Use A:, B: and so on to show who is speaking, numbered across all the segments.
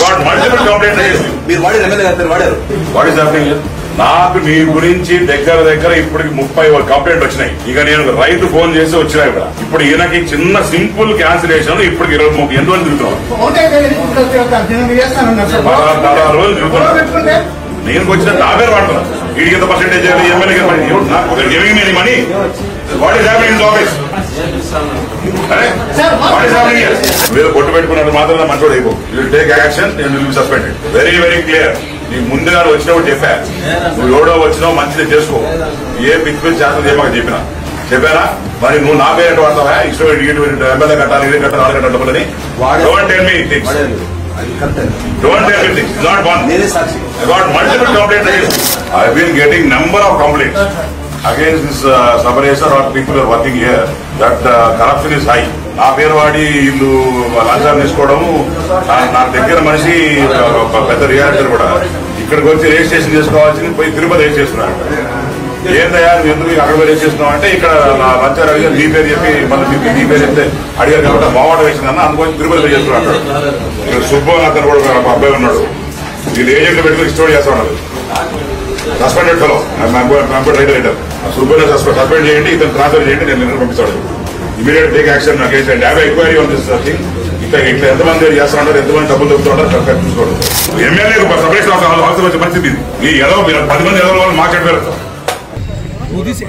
A: got multiple complaints against you.
B: మీరు వాడారు MLA గారు వాడారు.
A: What is happening here? నాకు నీ గురించి దగ్గర ఇప్పటికి 30 కంప్లైంట్ వచ్చినాయి. ఇక నేను రైతు ఫోన్ చేసి వచ్చినా ఇక్కడ. ఇప్పుడు ఈయనకి చిన్న సింపుల్ క్యాన్సిలేషన్ ఇప్పటికి 23 ఎంతమంది తిరుగుతున్నాం. 16 రోజులు తిరుగుతున్నాం. నేను వచ్చిన నా పేరు వాడుతున్నా. వీడికి ఎంత percentage MLA money. What is happening in office? What is happening here? మీరు కొట్టు పెట్టుకున్నట్టు మాత్రం మంచోడు అయిపో. You take action and will be suspended. Very clear. నీకు ముందుగా వచ్చినప్పుడు చెప్పా, నువ్వు ఎవడో వచ్చినావు మంచిది చేసుకో. ఏ పిచ్చి చేస్తాను చెప్పాక చెప్పానా? మరి నువ్వు నా పేరు ఎట్టు వాడతావా? ఇష్టం ఎమ్మెల్యే కట్టాలి, ఇది కట్టాలి, ఆడ కట్టాలి డబ్బులని. Don't tell me things. Don't tell me things. It's not one. I got multiple complaints against you. I've been getting number of complaints against this sub-racer or people who are working here that corruption is high. నా పేరు వాడి వీళ్ళు లంచాలు తీసుకోవడము. నా దగ్గర మనిషి పెద్ద రియాక్టర్ కూడా ఇక్కడికి వచ్చి రిజిస్ట్రేషన్ చేసుకోవాల్సింది పోయి తిరుపతి రిజిస్ట్రేషన్. ఏందయ్యా ఎందుకు అక్కడ రిజిస్ట్రేషన్ చేస్తున్నావు అంటే ఇక్కడ లంచాలు అడిగారు, మీ పేరు చెప్పి మళ్ళీ మీ పేరు చెప్తే అడిగారు కాబట్టి మావాడ వేసిందన్న అందుకోసం తిరుపతి చేస్తున్నాడు. ఇక్కడ సుబ్బు అతను కూడా అబ్బాయి ఉన్నాడు. వీళ్ళు ఏజెంట్లు పెట్టుకుని స్టోర్ చేస్తా ఉన్నారు. సస్పెండెడ్ ఫెలో రైటర్ సుబ్బుని సస్పెండ్ చేయండి, ఇతను ట్రాన్స్ఫర్ చేయండి, నేను పంపిస్తాడు. Immediate take action against have enquiry on this thing. ఇట్లా ఎంతమంది చేస్తా ఉంటారు, ఎంతమంది డబ్బులు దొరుకుతుంటారు చూసుకోవడం. ఎమ్మెల్యే సపరేషన్ అవసరం వచ్చే పరిస్థితి ఇది. ఈ ఎదో 10 మంది ఎదో వాళ్ళు మాట్లాడతారు.
C: What is it?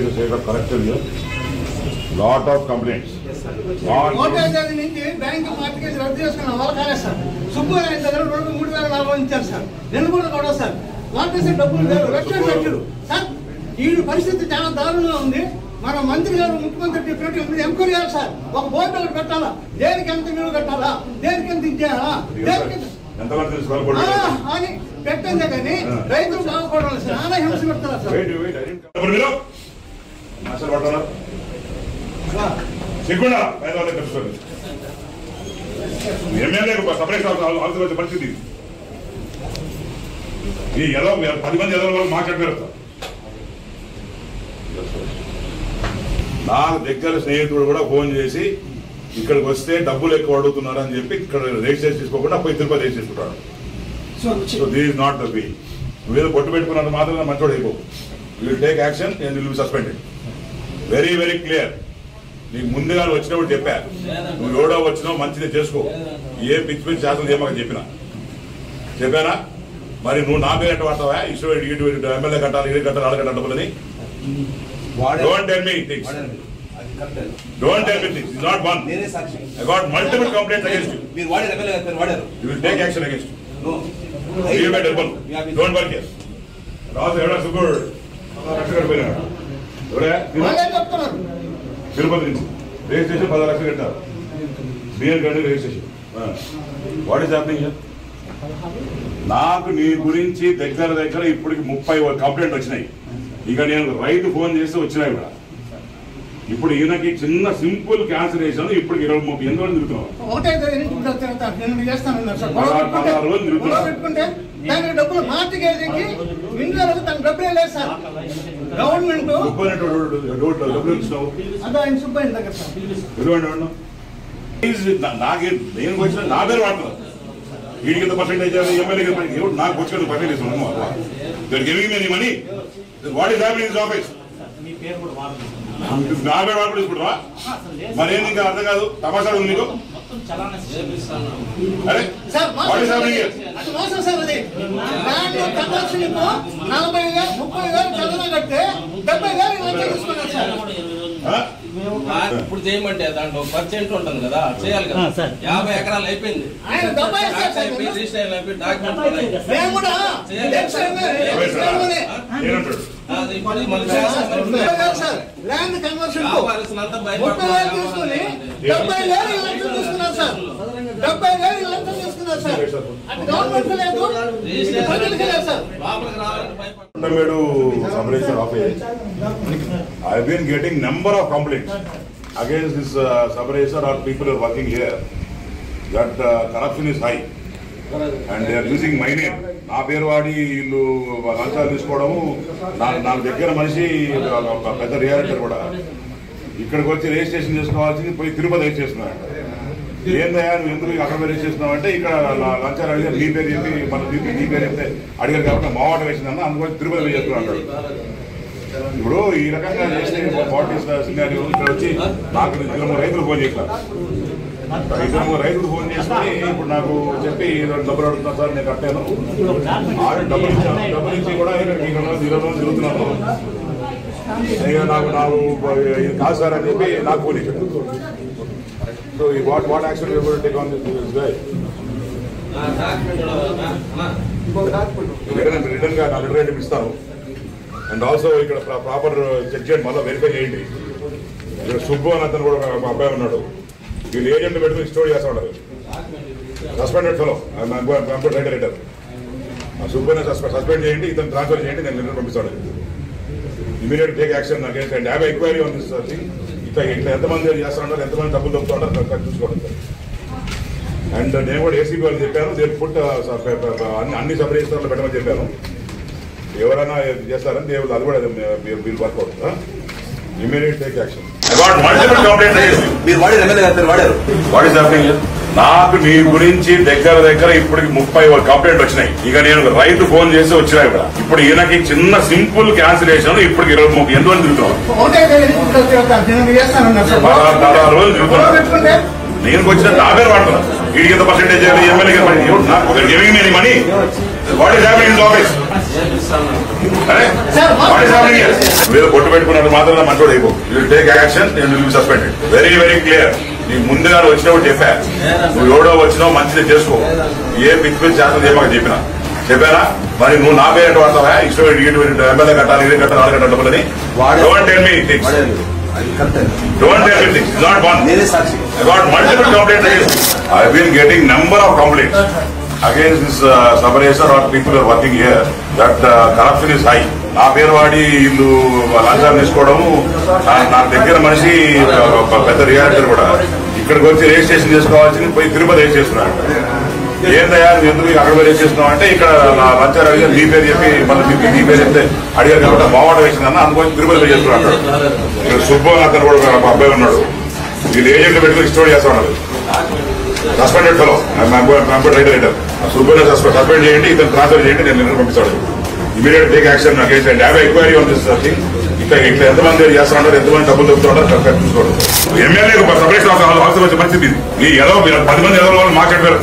A: the state of correction here? Lot of complaints.
C: Bank market రద్దు చేసుకున్న వాళ్ళ కాలే సార్. సుబ్బు ఆయన దగ్గర 3,000 ఇచ్చారు సార్. నేను కూడా సార్ వాటేసి డబ్బులు లేరు, లక్షలు పెట్టారు సార్. ఈ పరిస్థితి చాలా దారుణంగా ఉంది. మన మంత్రి గారు ముఖ్యమంత్రి చెప్పినట్టు మీరు ఎంక్వైరీ చేయాలి సార్. ఒక బోర్డు ఒకటి పెట్టాలా, దేనికి ఎంత విలువ కట్టాలా, దేనికి ఎంత ఇచ్చేయాలా, అని పెట్టందే కానీ రైతులు బాగుపడాలి సార్. చాలా హింస పెడతారా సార్.
A: ఎమ్మెల్యే సపరేషన్ అవసరం వచ్చే పరిస్థితి. ఈ ఎదో 10 మంది ఎదో వాళ్ళు మాట్లాడతారు. నా దగ్గర స్నేహితుడు కూడా ఫోన్ చేసి ఇక్కడికి వస్తే డబ్బులు ఎక్కువ అడుగుతున్నారు అని చెప్పి ఇక్కడ రిజిస్ట్రేషన్ చేసుకోకుండా పోయి తిరుపతి రిజిస్ట్రేషన్ చేసుకుంటాడు. So this is not the way. నువ్వేదో పొట్టు పెట్టుకున్నంత మాత్రం మంచోడు అయిపో. You will take action and will be suspended. Very clear. నీకు ముందుగా వచ్చినప్పుడు చెప్పా, నువ్వు ఎవడో వచ్చినావు మంచిది చేసుకో. ఏ పిచ్చి చేస్తాను చెప్పాక చెప్పానా? మరి నువ్వు నా పేరు ఎట్టు వాడతావా? ఇష్టం ఎమ్మెల్యే కట్టాలి, ఇది కట్టాలి, ఆడ కట్టాలి డబ్బులని. Don't tell me things. Don't tell me things. It's not one. I got multiple complaints against you.
B: మీరు వాడారు ఎమ్మెల్యే గారు వాడారు.
A: You will take action against you. You better help. Don't work here. రాజు ఎవడా సుబ్బుడు లక్షలు పోయినాడు. తిరుపతి నుంచి రిజిస్ట్రేషన్ 10 లక్షలు కట్టారు. B N Gandi registration. What is happening here? నాకు నీ గురించి దగ్గర ఇప్పటికి 30 కంప్లైంట్ వచ్చినాయి. ఇక నేను రైతు ఫోన్ చేసి వచ్చినా ఇక్కడ. ఇప్పుడు ఈయనకి చిన్న సింపుల్ క్యాన్సిలేషన్ ఇప్పటికి 23 ఎంతమంది తిరుగుతున్నాం. 16 రోజులు తిరుగుతున్నాం.
C: డబ్బులు మార్చికేజీకి వింటారు, తన డబ్బులే లేదు సార్. గవర్నమెంట్
A: డబ్బులు ఇచ్చినావు.
C: అదే ఆయన సుబ్బయ్య దగ్గర సార్.
A: నేను వచ్చిన నా పేరు వాడుతున్నా. వీడికి ఎంత పర్సెంటేజ్ ఎమ్మెల్యే నాకు వచ్చి పర్సెంటేజ్ ఉన్నాను money. What is happening in this office? నా పేరు వాడుకుంటే తీసుకుంటావా? మరేం ఇంకా అర్థం కాదు. తమాషాలు ఉంది నీకు. అరే వాట్ ఈస్ హ్యాపెనింగ్ హియర్?
C: మోసం సార్. అది బ్యాంక్ కట్టాల్సిన 40,000 30,000 చదవగా కడితే 70,000 తీసుకున్నారు సార్.
D: ఇప్పుడు చేయమంటే దాంట్లో పర్సెంట్ ఉంటుంది కదా, చేయాలి కదా. 50 ఎకరాలు అయిపోయింది.
C: ల్యాండ్ కన్వర్షన్ 30,000 తీసుకుని 70,000 తీసుకున్నారు సార్. 70,000 తీసుకున్నారు సార్. అది గవర్నమెంట్ లేదు, sir.
A: I've been getting number of complaints against this sub-racer or people who are working here that corruption is high and they are using my name. నా పేరు వాడి వీళ్ళు లంచాలు తీసుకోవడము, నా దగ్గర మనిషి పెద్ద రియాలిటర్ కూడా ఇక్కడికి వచ్చి రిజిస్ట్రేషన్ చేసుకోవాల్సింది పోయి తిరుపతి రిజిస్ట్రేషన్ ఏందయ్యా నువ్వు ఎందుకు అక్కడ రిజిస్ట్రేషన్ అంటే ఇక్కడ లంచాలు అడిగారు నీ పేరు చెప్పి మన నీ పేరు చెప్తే అడిగారు కాబట్టి మావాట వేసిందన్న అందుకోసం తిరుపతి చేస్తున్నాడు. ఇప్పుడు ఈ రకంగా చేస్తే ఇక్కడ వచ్చి నాకు 2-3 రైతులు ఫోన్ చేస్తారు. 2-3 రైతులు ఫోన్ చేసుకుని ఇప్పుడు నాకు చెప్పి డబ్బులు అడుగుతున్నాను సార్ నేను కట్టాను డబ్బులు ఇచ్చి కూడా తిరుగుతున్నాను నాకు ఇది కాదు సార్ అని చెప్పి నాకు ఫోన్ ఇచ్చాడు. సో ఈ what action take on this guy return గా నా లెటర్ అయితే ఇస్తాను. అండ్ ఆల్సో ఇక్కడ ప్రాపర్ చెక్ చేయండి, మళ్ళీ వెరిఫై చేయండి. ఇక్కడ సుబ్బు అని అతను కూడా ఒక అబ్బాయి ఉన్నాడు, వీళ్ళు ఏజెంట్ పెట్టుకుని స్టోర్ చేస్తా ఉంటారు. సస్పెండెడ్ ఫెలో కంప్యూటర్ రైటర్ సుబ్బుని సస్పెండ్ చేయండి, ఇతను ట్రాన్స్ఫర్ చేయండి, నేను లెటర్ పంపిస్తాడు. Immediate take action against and have enquiry on this thing. ఇట్లా ఎంతమంది చేస్తా ఉంటారు, ఎంతమంది డబ్బులు దొరుకుతూ ఉంటారు చూసుకోవడం సార్. అండ్ నేను కూడా ఏసీబీ వాళ్ళు చెప్పాను, నేను పుట్ అన్ని సబ్ రిజిస్టర్లో పెట్టమని చెప్పాను. ఎవరైనా చేస్తారని దేవుడు అది కూడా వీళ్ళు వర్కౌట్. Immediate take action. నాకు నీ గురించి దగ్గర ఇప్పటికి 30 కంప్లైంట్ వచ్చినాయి. ఇక నేను రైతు ఫోన్ చేసి వచ్చినాయి ఇక్కడ. ఇప్పుడు ఈయనకి చిన్న సింపుల్ క్యాన్సిలేషన్ ఇప్పటికి 20-30 ఎంతమంది తిరుగుతున్నాను. 16 రోజులు తిరుగుతున్నాను. నేను వచ్చిన నా పేరు వాడుతున్నాను. వీడికి ఎంత percentage MLA money what is happening in office. మీరు బొట్టు పెట్టుకున్నట్టు మాత్రం మంచోడు అయిపో. You take action and will be suspended. Very very clear. నీకు ముందుగా వచ్చినప్పుడు చెప్పా, నువ్వు ఎవడో వచ్చినావు మంచిది చేసుకో, ఏ పిచ్చి పిచ్చి చేస్తుంది ఏమో చెప్పారా. మరి నువ్వు నా పేరు వాడతావా, ఇష్టం ఎమ్మెల్యే కట్టాలి, ఇది కట్టాలి, ఆడ కట్టాలి డబ్బులని. Don't tell me things. Don't tell me things. It's not one. I got multiple complaints against. I've been getting number of complaints against this sub-racer or people who are working here that corruption is high. నా పేరు వాడి వీళ్ళు లంచాలు తీసుకోవడము, నా దగ్గర మనిషి పెద్ద రియాలిటర్ కూడా ఇక్కడికి వచ్చి రిజిస్ట్రేషన్ చేసుకోవాల్సింది పోయి తిరుపతి రిజిస్ట్రేషన్. ఏందయ్యా నువ్వు ఎందుకు అక్కడ రిజిస్ట్రేషన్ అంటే ఇక్కడ లంచాలు అడిగారు నీ పేరు చెప్పి మళ్ళీ నీ పేరు చెప్తే అడిగారు కాబట్టి మావాట వేసిందన్న అందుకోసం తిరుపతి రిజిస్ట్రేషన్. ఇక్కడ సుబ్బు అని అతను కూడా ఒక అబ్బాయి ఉన్నాడు, వీళ్ళు ఏజెంట్ పెట్టుకుని స్టోర్ చేస్తా ఉన్నారు. సస్పెండెడ్ ఫెలో కంప్యూటర్ రైటర్ సుబ్బుని సస్పెండ్ చేయండి, ఇతను ట్రాన్స్ఫర్ చేయండి, నేను లెటర్ పంపిస్తాడు. Immediate take action against and have enquiry on this thing. ఇట్లా ఎంతమంది చేస్తా ఉంటారు, ఎంతమంది డబ్బులు దొరుకుతూ ఉంటారు చూసుకోవడం. ఎమ్మెల్యే సపరేషన్ అవసరం వచ్చే పరిస్థితి ఇది. ఈ ఏదో 10 మంది ఎదవ వాళ్ళు మార్కెట్ పేరు